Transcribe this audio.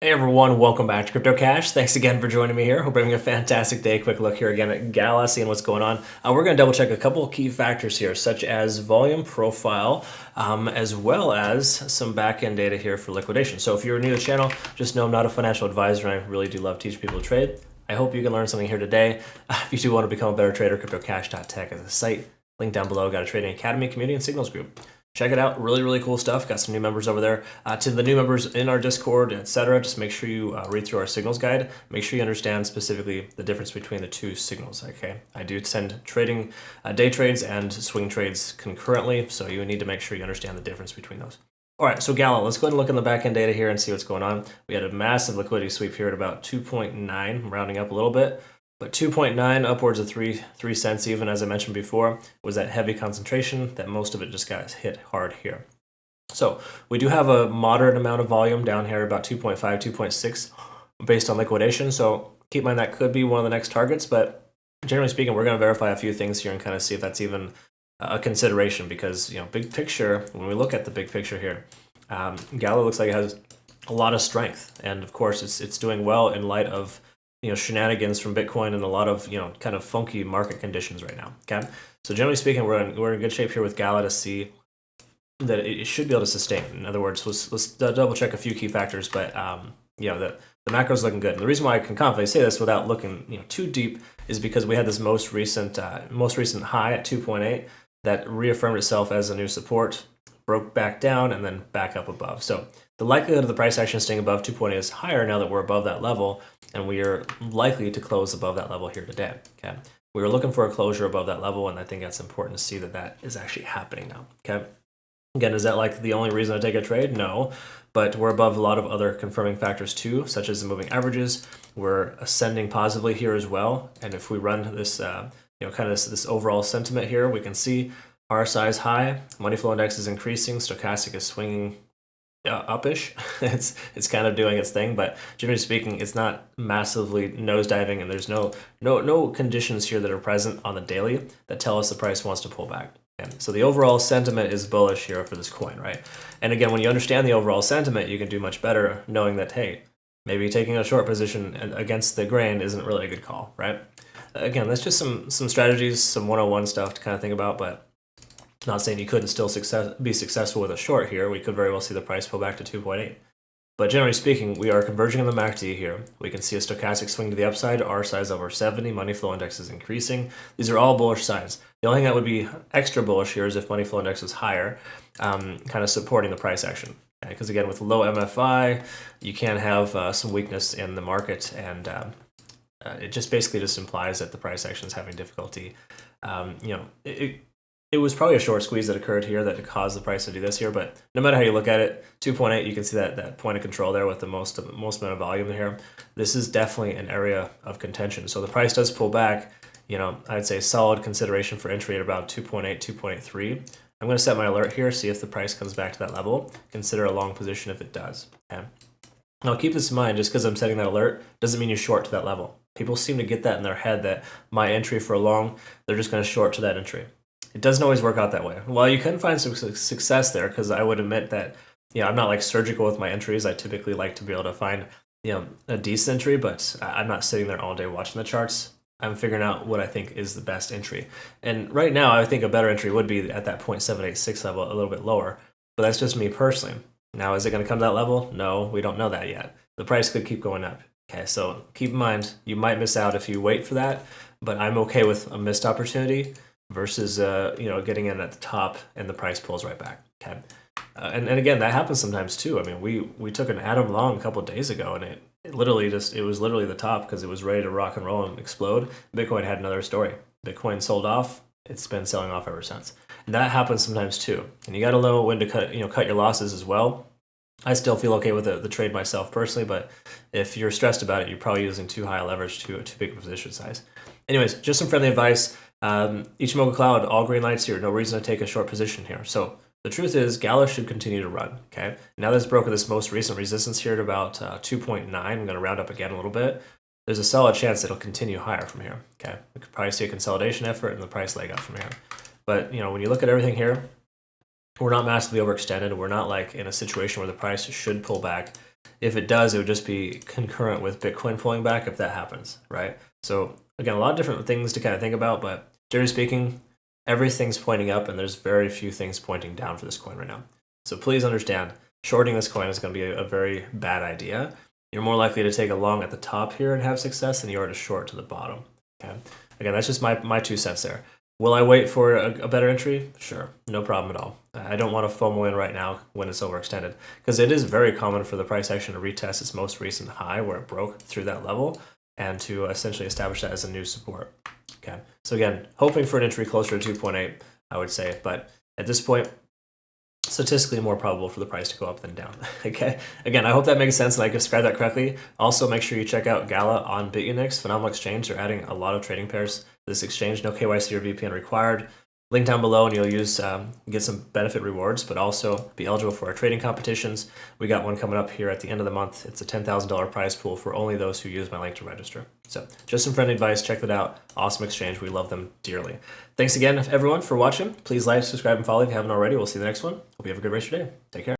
Hey everyone, welcome back to Crypto Cash. Thanks again for joining me here. Hope you're having a fantastic day. Quick look here again at Gala, seeing what's going on. We're going to double check a couple of key factors here, such as volume profile, as well as some back-end data here for liquidation. So if you're new to the channel, just know I'm not a financial advisor and I really do love teaching people to trade. I hope you can learn something here today. If you do want to become a better trader, cryptocash.tech is a site. Link down below. Got a trading academy, community, and signals group. Check it out. Really cool stuff. Got some new members over there. To the new members in our Discord, etc., just make sure you read through our signals guide. Make sure you understand specifically the difference between the two signals, okay? I do send trading, day trades and swing trades concurrently, so you need to make sure you understand the difference between those. All right, so Gala, let's go ahead and look in the backend data here and see what's going on. We had a massive liquidity sweep here at about 2.9, rounding up a little bit. But 2.9, upwards of 3 cents even, as I mentioned before, was that heavy concentration that most of it just got hit hard here. So we do have a moderate amount of volume down here, about 2.5, 2.6, based on liquidation. So keep in mind that could be one of the next targets, but generally speaking, we're going to verify a few things here and kind of see if that's even a consideration because, you know, big picture, when we look at the big picture here, Gala looks like it has a lot of strength. And of course, it's doing well in light of shenanigans from Bitcoin and a lot of, kind of funky market conditions right now, okay? So generally speaking, we're in good shape here with Gala to see that it should be able to sustain. In other words, let's double check a few key factors, but, the macro is looking good. And the reason why I can confidently say this without looking, too deep is because we had this most recent high at 2.8 that reaffirmed itself as a new support, broke back down, and then back up above. So the likelihood of the price action staying above 2.8 is higher now that we're above that level, and we are likely to close above that level here today. Okay, we were looking for a closure above that level, and I think that's important to see that that is actually happening now. Okay, again, is that like the only reason I take a trade? No, but we're above a lot of other confirming factors too, such as the moving averages. We're ascending positively here as well, and if we run this, this overall sentiment here, we can see RSI is high, money flow index is increasing, stochastic is swinging upish. it's kind of doing its thing, but generally speaking, it's not massively nosediving, and there's no conditions here that are present on the daily that tell us the price wants to pull back. Okay? So the overall sentiment is bullish here for this coin, right? And again, when you understand the overall sentiment, you can do much better knowing that, hey, maybe taking a short position against the grain isn't really a good call, right? Again, that's just some strategies, some 101 stuff to kind of think about, but not saying you couldn't still be successful with a short here. We could very well see the price pull back to 2.8. But generally speaking, we are converging on the MACD here. We can see a stochastic swing to the upside, RSI is over 70, money flow index is increasing. These are all bullish signs. The only thing that would be extra bullish here is if money flow index is higher, kind of supporting the price action. Because again, with low MFI, you can have some weakness in the market, and it just basically just implies that the price action is having difficulty. It was probably a short squeeze that occurred here that caused the price to do this here, but no matter how you look at it, 2.8, you can see that point of control there with the most amount of volume here. This is definitely an area of contention. So the price does pull back, I'd say solid consideration for entry at about 2.8, 2.3. I'm going to set my alert here, see if the price comes back to that level. Consider a long position if it does. Okay. Now keep this in mind, just because I'm setting that alert doesn't mean you short to that level. People seem to get that in their head that my entry for a long, they're just going to short to that entry. It doesn't always work out that way. While you can find some success there, because I would admit that, I'm not like surgical with my entries. I typically like to be able to find, a decent entry, but I'm not sitting there all day watching the charts. I'm figuring out what I think is the best entry. And right now, I think a better entry would be at that 0.786 level, a little bit lower. But that's just me personally. Now, is it going to come to that level? No, we don't know that yet. The price could keep going up. Okay, so keep in mind, you might miss out if you wait for that, but I'm okay with a missed opportunity versus getting in at the top and the price pulls right back. Okay, and again, that happens sometimes too. I mean, we took an atom long a couple of days ago, and it was literally the top because it was ready to rock and roll and explode. Bitcoin had another story. Bitcoin sold off. It's been selling off ever since. And that happens sometimes too. And you got to know when to cut your losses as well. I still feel okay with the trade myself personally, but if you're stressed about it, you're probably using too high a leverage, too big a position size. Anyways, just some friendly advice. Ichimoku Cloud, all green lights here. No reason to take a short position here. So the truth is, Gala should continue to run. Okay. Now that it's broken this most recent resistance here at about 2.9, I'm going to round up again a little bit. There's a solid chance it'll continue higher from here. Okay. We could probably see a consolidation effort and the price leg up from here. But when you look at everything here, we're not massively overextended. We're not like in a situation where the price should pull back. If it does, it would just be concurrent with Bitcoin pulling back if that happens, right? So again, a lot of different things to kind of think about, but generally speaking, everything's pointing up and there's very few things pointing down for this coin right now. So please understand, shorting this coin is going to be a very bad idea. You're more likely to take a long at the top here and have success than you are to short to the bottom. Okay. Again, that's just my 2 cents there. Will I wait for a better entry? Sure, no problem at all. I don't want to FOMO in right now when it's overextended, because it is very common for the price action to retest its most recent high where it broke through that level and to essentially establish that as a new support. Okay, so again, hoping for an entry closer to 2.8, I would say, but at this point, statistically more probable for the price to go up than down. Okay, again, I hope that makes sense and I described that correctly. Also, make sure you check out Gala on Bitunix, phenomenal exchange. They're adding a lot of trading pairs to this exchange. No KYC or VPN required. Link down below, and you'll get some benefit rewards, but also be eligible for our trading competitions. We got one coming up here at the end of the month. It's a $10,000 prize pool for only those who use my link to register. So just some friendly advice. Check that out. Awesome exchange. We love them dearly. Thanks again, everyone, for watching. Please like, subscribe, and follow if you haven't already. We'll see you in the next one. Hope you have a good rest of your day. Take care.